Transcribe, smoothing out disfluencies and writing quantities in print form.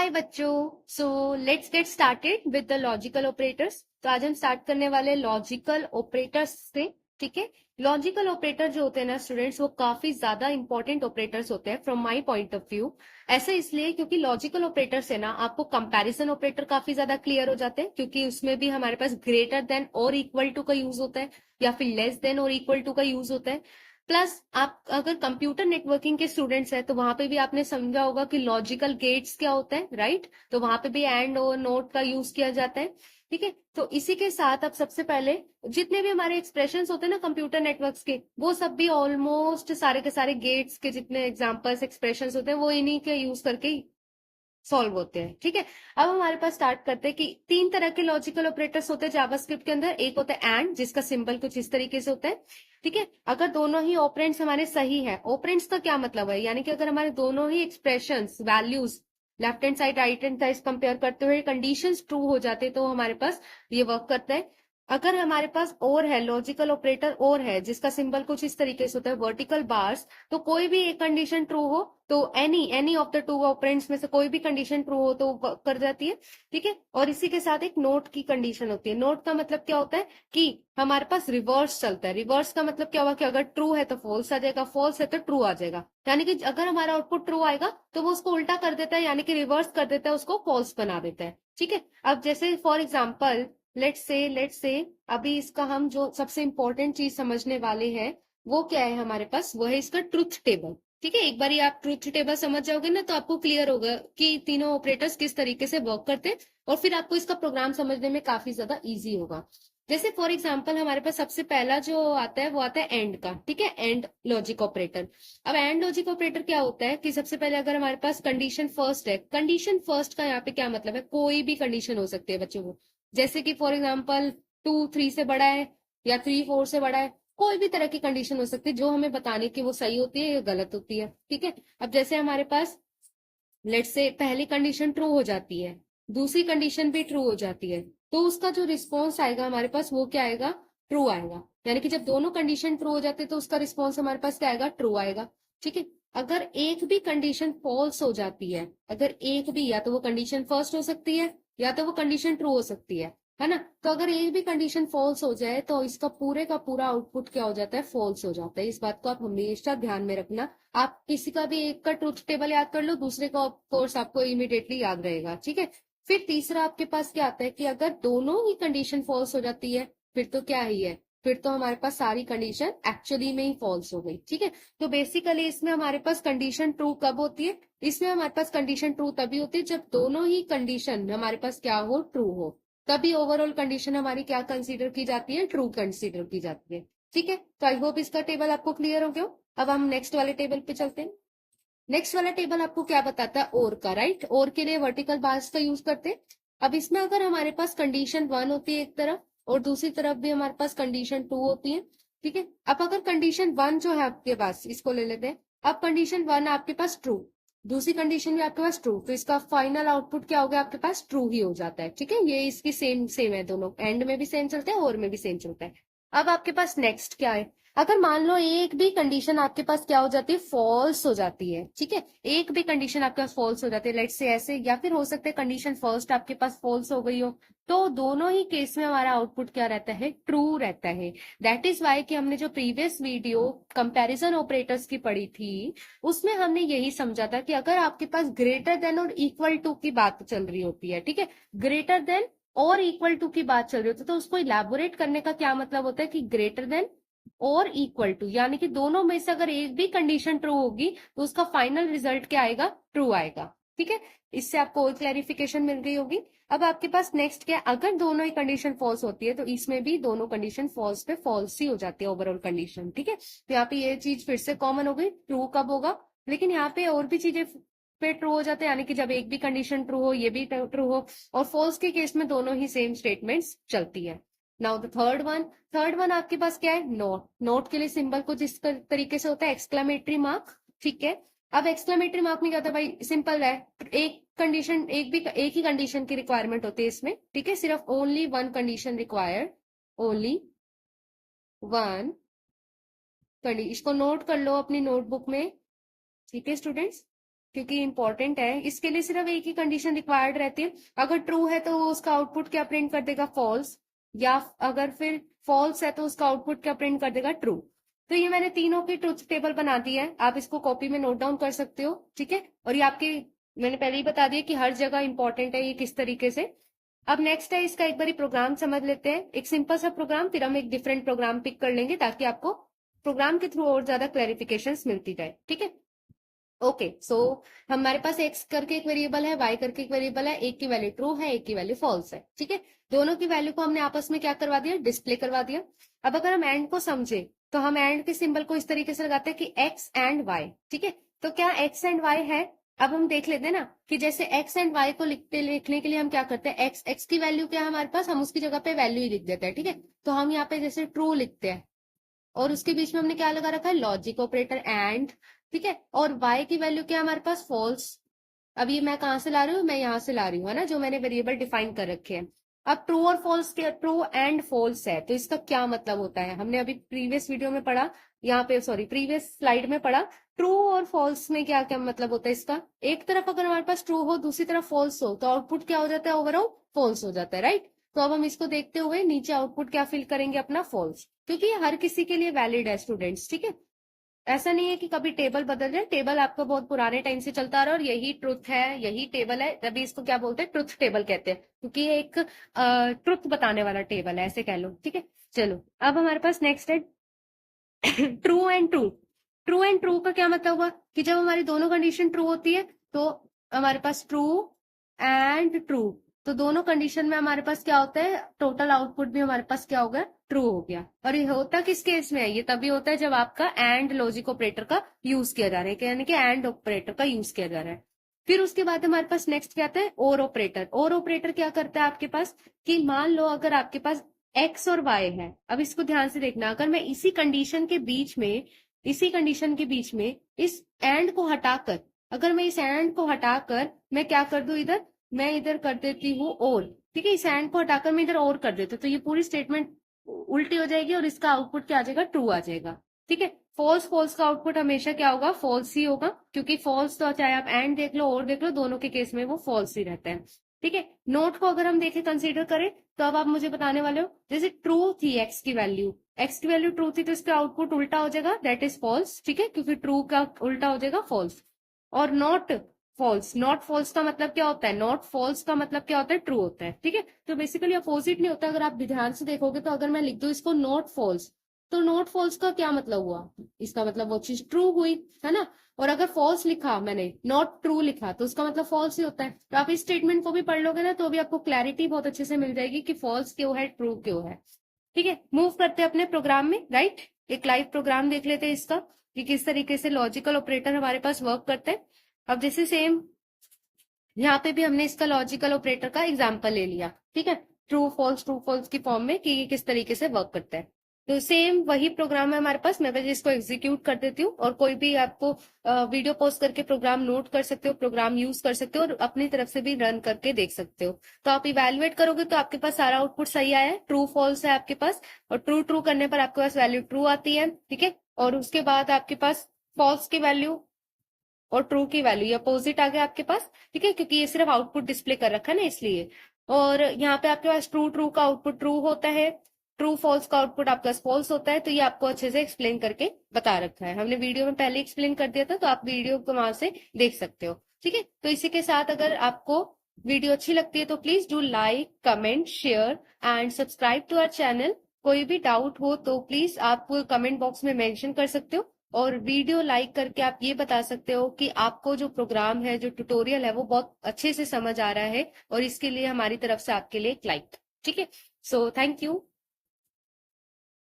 हाय बच्चों, so let's get started with the logical operators. तो आज हम स्टार्ट करने वाले लॉजिकल ऑपरेटर्स से। ठीक है, लॉजिकल ऑपरेटर जो होते हैं ना स्टूडेंट्स, वो काफी ज्यादा इंपॉर्टेंट ऑपरेटर्स होते हैं from my point of view. ऐसा इसलिए क्योंकि लॉजिकल ऑपरेटर से ना आपको कंपैरिजन ऑपरेटर काफी ज्यादा क्लियर हो जाते हैं, क्योंकि उसमें भी हमारे पास ग्रेटर देन और इक्वल टू का यूज होता है या फिर लेस देन और इक्वल टू का यूज होता है। प्लस आप अगर कंप्यूटर नेटवर्किंग के स्टूडेंट्स हैं तो वहां पे भी आपने समझा होगा कि लॉजिकल गेट्स क्या होता है, राइट। तो वहां पे भी एंड और नोट का यूज किया जाता है। ठीक है, तो इसी के साथ अब सबसे पहले जितने भी हमारे एक्सप्रेशंस होते हैं ना कंप्यूटर नेटवर्क्स के, वो सब भी ऑलमोस्ट सारे के सारे गेट्स के जितने एग्जांपल्स एक्सप्रेशंस होते हैं वो इन्हीं के यूज करके सॉल्व होते हैं। ठीक है, अब हमारे पास स्टार्ट करते हैं कि तीन तरह के लॉजिकल ऑपरेटर्स होते हैं जावास्क्रिप्ट के अंदर। एक होता है एंड, जिसका सिंबल कुछ इस तरीके से होता है। ठीक है, अगर दोनों ही ऑपरेंड्स हमारे सही है, ऑपरेंड्स का क्या मतलब है, यानी कि अगर हमारे दोनों ही expressions values left hand side right hand side compare करते हुए कंडीशंस ट्रू हो जाते तो हमारे पास ये वर्क करता है। अगर हमारे पास और है, लॉजिकल ऑपरेटर और है जिसका सिंबल कुछ इस तरीके से होता है वर्टिकल बार्स, तो कोई भी एक कंडीशन ट्रू हो तो any of the two operands में से कोई भी कंडीशन ट्रू हो तो वो कर जाती है। ठीक है, और इसी के साथ एक नोट की कंडीशन होती है। नोट का मतलब क्या होता है कि हमारे पास रिवर्स चलता है। रिवर्स का मतलब क्या हुआ कि अगर ट्रू है तो फॉल्स आ जाएगा, फॉल्स है तो ट्रू आ जाएगा। यानी कि अगर हमारा आउटपुट ट्रू आएगा तो वो उसको उल्टा कर देता है, यानी कि रिवर्स कर देता है, उसको फॉल्स बना देता है। ठीक है, अब जैसे फॉर एग्जाम्पल लेट्स से अभी इसका हम जो सबसे इंपॉर्टेंट चीज समझने वाले हैं वो क्या है हमारे पास, वो है इसका ट्रुथ टेबल। ठीक है, एक बार आप ट्रुथ टेबल समझ जाओगे ना तो आपको क्लियर होगा कि तीनों ऑपरेटर्स किस तरीके से वर्क करते हैं, और फिर आपको इसका प्रोग्राम समझने में काफी ज्यादा इजी होगा। जैसे फॉर एग्जांपल हमारे पास सबसे पहला जो आता है वो आता है एंड का। ठीक है, एंड लॉजिक ऑपरेटर। अब एंड लॉजिक ऑपरेटर क्या होता है कि सबसे पहले अगर हमारे पास कंडीशन फर्स्ट है, कंडीशन फर्स्ट का यहाँ पे क्या मतलब है, कोई भी कंडीशन हो सकती है बच्चों को। जैसे कि फॉर एग्जाम्पल 2 3 से बड़ा है या 3 4 से बड़ा है, कोई भी तरह की कंडीशन हो सकती है जो हमें बताने की वो सही होती है या गलत होती है। ठीक है, अब जैसे हमारे पास लेट से पहली कंडीशन ट्रू हो जाती है, दूसरी कंडीशन भी ट्रू हो जाती है, तो उसका जो रिस्पॉन्स आएगा हमारे पास वो क्या आएगा, ट्रू आएगा। यानी कि जब दोनों कंडीशन ट्रू हो जाते हैं तो उसका रिस्पॉन्स हमारे पास क्या आएगा, ट्रू आएगा। ठीक है, अगर एक भी कंडीशन फॉल्स हो जाती है, अगर एक भी, या तो वो कंडीशन फर्स्ट हो सकती है या तो वो कंडीशन ट्रू हो सकती है ना। तो अगर एक भी कंडीशन फॉल्स हो जाए तो इसका पूरे का पूरा आउटपुट क्या हो जाता है, फॉल्स हो जाता है। इस बात को आप हमेशा ध्यान में रखना। आप किसी का भी एक का ट्रुथ टेबल याद कर लो, दूसरे का ऑफ कोर्स आपको इमीडिएटली याद रहेगा। ठीक है, फिर तीसरा आपके पास क्या आता है कि अगर दोनों ही कंडीशन फॉल्स हो जाती है फिर तो क्या ही है, फिर तो हमारे पास सारी कंडीशन एक्चुअली में ही फॉल्स हो गई। ठीक है, तो बेसिकली इसमें हमारे पास कंडीशन ट्रू कब होती है, इसमें हमारे पास कंडीशन ट्रू तभी होती है जब दोनों ही कंडीशन हमारे पास क्या हो, ट्रू हो। तभी ओवरऑल कंडीशन हमारी क्या कंसीडर की जाती है, ट्रू कंसीडर की जाती है। ठीक है, तो आई होप इसका टेबल आपको क्लियर हो गया। अब हम नेक्स्ट वाले टेबल पे चलते हैं। नेक्स्ट वाला टेबल आपको क्या बताता है, और का, राइट। और के लिए वर्टिकल बार्स का यूज करते हैं। अब इसमें अगर हमारे पास कंडीशन 1 होती है एक तरफ और दूसरी तरफ भी हमारे पास कंडीशन 2 होती है। ठीक है, अब अगर कंडीशन 1 जो है आपके पास, इसको ले लेते हैं। अब कंडीशन 1 आपके पास ट्रू, दूसरी कंडीशन भी आपके पास ट्रू, तो इसका फाइनल आउटपुट क्या होगा, आपके पास ट्रू ही हो जाता है। ठीक है, ये इसकी सेम सेम है, दोनों एंड में भी सेम चलता है और में भी सेम चलता है। अब आपके पास नेक्स्ट क्या है, अगर मान लो एक भी कंडीशन आपके पास क्या हो जाती है, फॉल्स हो जाती है। ठीक है, एक भी कंडीशन आपके पास फॉल्स हो जाती है, लेट्स से ऐसे, या फिर हो सकता है कंडीशन फर्स्ट आपके पास फॉल्स हो गई हो, तो दोनों ही केस में हमारा आउटपुट क्या रहता है, ट्रू रहता है। दैट इज वाई कि हमने जो प्रीवियस वीडियो कंपैरिजन ऑपरेटर्स की पढ़ी थी उसमें हमने यही समझा था कि अगर आपके पास ग्रेटर देन और इक्वल टू की बात चल रही होती है, ठीक है, ग्रेटर देन और इक्वल टू की बात चल रही होती है, तो उसको इलैबोरेट करने का क्या मतलब होता है कि ग्रेटर देन और इक्वल टू, यानी कि दोनों में से अगर एक भी कंडीशन ट्रू होगी तो उसका फाइनल रिजल्ट क्या आएगा, ट्रू आएगा। ठीक है, इससे आपको और क्लैरिफिकेशन मिल गई होगी। अब आपके पास नेक्स्ट क्या है, अगर दोनों ही कंडीशन फॉल्स होती है तो इसमें भी दोनों कंडीशन फॉल्स पे फॉल्स ही हो जाती है ओवरऑल कंडीशन। ठीक है, तो यहाँ पे ये चीज फिर से कॉमन हो गई, ट्रू कब होगा, लेकिन यहाँ पे और भी चीजें पे ट्रू हो जाते हैं, यानी कि जब एक भी कंडीशन ट्रू हो ये भी ट्रू हो, और फॉल्स के केस में दोनों ही सेम स्टेटमेंट्स चलती है। नाउ द थर्ड वन आपके पास क्या है, नोट। नोट के लिए सिंबल कुछ इस तरीके से होता है, एक्सक्लेमेटरी मार्क। ठीक है, अब एक्सक्लेमेटरी मार्क में क्या होता है भाई, सिंपल है, एक कंडीशन, एक ही कंडीशन की रिक्वायरमेंट होती है इसमें। ठीक है, सिर्फ only one condition required, only one condition, इसको नोट कर लो अपनी नोटबुक में। ठीक है स्टूडेंट्स, क्योंकि इंपॉर्टेंट है। इसके लिए सिर्फ एक ही कंडीशन रिक्वायर्ड रहती है, अगर ट्रू है तो वो उसका आउटपुट क्या प्रिंट कर देगा, फॉल्स, या अगर फिर फॉल्स है तो उसका आउटपुट क्या प्रिंट कर देगा, ट्रू। तो ये मैंने तीनों की ट्रुथ टेबल बना दी है, आप इसको कॉपी में नोट डाउन कर सकते हो, ठीक है। और ये आपके, मैंने पहले ही बता दिया कि हर जगह इंपॉर्टेंट है ये किस तरीके से। अब नेक्स्ट है इसका एक बारी प्रोग्राम समझ लेते हैं, एक सिंपल सा प्रोग्राम, फिर हम एक डिफरेंट प्रोग्राम पिक कर लेंगे ताकि आपको प्रोग्राम के थ्रू और ज्यादा क्लैरिफिकेशन मिलती जाए, ठीक है। ओके, सो हमारे पास एक्स करके एक वेरिएबल है, वाई करके एक वेरिएबल है, एक की वैल्यू ट्रू है, एक की वैल्यू फॉल्स है, ठीक है। दोनों की वैल्यू को हमने आपस में क्या करवा दिया, डिस्प्ले करवा दिया। अब अगर हम एंड को समझे तो हम एंड के सिंबल को इस तरीके से लगाते हैं कि एक्स एंड वाई, ठीक है। तो क्या एक्स एंड वाई है, अब हम देख लेते हैं ना कि जैसे एक्स एंड वाई को लिखने के लिए हम क्या करते हैं, एक्स एक्स की वैल्यू क्या है हमारे पास, हम उसकी जगह पे वैल्यू ही लिख देते हैं, ठीक है। तो हम यहाँ पे जैसे ट्रू लिखते हैं और उसके बीच में हमने क्या लगा रखा है, लॉजिक ऑपरेटर एंड, ठीक है। और वाई की वैल्यू क्या है हमारे पास, फॉल्स। अब ये मैं कहां से ला रही हूँ, मैं यहाँ से ला रही हूँ, है ना, जो मैंने वेरिएबल डिफाइन कर रखे हैं। अब ट्रू और फॉल्स के, ट्रू एंड फॉल्स है तो इसका क्या मतलब होता है, हमने अभी प्रीवियस वीडियो में पढ़ा, यहाँ पे सॉरी प्रीवियस स्लाइड में पढ़ा। ट्रू और फॉल्स में क्या क्या मतलब होता है इसका, एक तरफ अगर हमारे पास ट्रू हो दूसरी तरफ फॉल्स हो तो आउटपुट क्या हो जाता है, ओवरऑल फॉल्स हो जाता है, राइट। तो अब हम इसको देखते हुए नीचे आउटपुट क्या फिल करेंगे, अपना फॉल्स, क्योंकि ये हर किसी के लिए वैलिड है स्टूडेंट्स, ठीक है। ऐसा नहीं है कि कभी टेबल बदल जाए, टेबल आपका बहुत पुराने टाइम से चलता आ रहा है और यही ट्रुथ है, यही टेबल है, तभी इसको क्या बोलते हैं, ट्रुथ टेबल कहते हैं, क्योंकि ये एक ट्रुथ बताने वाला टेबल है, ऐसे कह लो, ठीक है। चलो अब हमारे पास नेक्स्ट है true and true. True and true का क्या मतलब हुआ कि जब हमारी दोनों कंडीशन ट्रू होती है तो हमारे पास ट्रू एंड ट्रू, तो दोनों कंडीशन में हमारे पास क्या होता है, टोटल आउटपुट भी हमारे पास क्या हो गया, ट्रू हो गया। और ये होता किस केस में है, ये तभी होता है जब आपका एंड लॉजिक ऑपरेटर का यूज किया जा रहा है, यानी कि एंड ऑपरेटर का यूज किया जा रहा है। फिर उसके बाद हमारे पास नेक्स्ट क्या आता है, और ऑपरेटर। और ऑपरेटर क्या करता है आपके पास, कि मान लो अगर आपके पास एक्स और वाई है, अब इसको ध्यान से देखना, अगर मैं इसी कंडीशन के बीच में, इसी कंडीशन के बीच में इस एंड को हटाकर, अगर मैं इस एंड को हटाकर मैं क्या कर दूं, इधर मैं इधर कर देती हूँ और, ठीक है, इस एंड को हटाकर मैं इधर और कर देती हूँ, तो ये पूरी स्टेटमेंट उल्टी हो जाएगी और इसका आउटपुट क्या आ जाएगा, ट्रू आ जाएगा, ठीक है। फॉल्स फॉल्स का आउटपुट हमेशा क्या होगा, फॉल्स ही होगा, क्योंकि फॉल्स तो चाहे आप एंड देख लो और देख लो, दोनों के केस में वो फॉल्स ही रहता है, ठीक है। नोट को अगर हम देखें, कंसीडर करें, तो अब आप मुझे बताने वाले हो, जैसे ट्रू थी एक्स की वैल्यू, एक्स की वैल्यू ट्रू थी तो इसका आउटपुट उल्टा हो जाएगा, दैट इज फॉल्स, ठीक है, क्योंकि ट्रू का उल्टा हो जाएगा फॉल्स। और नॉट फॉल्स, नॉट फॉल्स का मतलब क्या होता है, नॉट फॉल्स का मतलब क्या होता है, ट्रू होता है, ठीक है। तो बेसिकली अपोजिट नहीं होता, अगर आप ध्यान से देखोगे तो अगर मैं लिख दूं इसको नॉट फॉल्स, तो नॉट फॉल्स का क्या मतलब हुआ, इसका मतलब वो चीज ट्रू हुई, है ना। और अगर फॉल्स लिखा मैंने, नॉट ट्रू लिखा, तो उसका मतलब फॉल्स ही होता है। तो आप इस स्टेटमेंट को भी पढ़ लोगे ना तो भी आपको क्लैरिटी बहुत अच्छे से मिल जाएगी कि फॉल्स क्यों है, ट्रू क्यों है, ठीक है। मूव करते हैं अपने प्रोग्राम में, राइट। एक लाइव प्रोग्राम देख लेते हैं इसका कि किस तरीके से लॉजिकल ऑपरेटर हमारे पास वर्क करते हैं। अब जैसे सेम यहाँ पे भी हमने इसका लॉजिकल ऑपरेटर का एग्जाम्पल ले लिया, ठीक है, ट्रू फॉल्स की फॉर्म में कि ये किस तरीके से वर्क करता है। तो सेम वही प्रोग्राम है हमारे पास, मैं बस इसको एग्जीक्यूट कर देती हूँ, और कोई भी आपको वीडियो पोस्ट करके प्रोग्राम नोट कर सकते हो, प्रोग्राम यूज कर सकते हो और अपनी तरफ से भी रन करके देख सकते हो। तो आप इवेल्युएट करोगे तो आपके पास सारा आउटपुट सही आया है, ट्रू फॉल्स है आपके पास, और ट्रू ट्रू करने पर आपके पास वैल्यू ट्रू आती है, ठीक है। और उसके बाद आपके पास फॉल्स की वैल्यू और ट्रू की वैल्यू ये अपोजिट आ गया आपके पास, ठीक है, क्योंकि ये सिर्फ आउटपुट डिस्प्ले कर रखा है ना इसलिए। और यहाँ पे आपके पास ट्रू ट्रू का आउटपुट ट्रू होता है, ट्रू फॉल्स का आउटपुट आपका फॉल्स होता है। तो ये आपको अच्छे से एक्सप्लेन करके बता रखा है, हमने वीडियो में पहले एक्सप्लेन कर दिया था, तो आप वीडियो को वहां से देख सकते हो, ठीक है। तो इसी के साथ अगर आपको वीडियो अच्छी लगती है तो please do like, comment, share and subscribe to our channel. कोई भी डाउट हो तो प्लीज आप कमेंट बॉक्स में मेंशन कर सकते हो, और वीडियो लाइक करके आप ये बता सकते हो कि आपको जो प्रोग्राम है, जो ट्यूटोरियल है, वो बहुत अच्छे से समझ आ रहा है, और इसके लिए हमारी तरफ से आपके लिए एक लाइक, ठीक है। So thank you.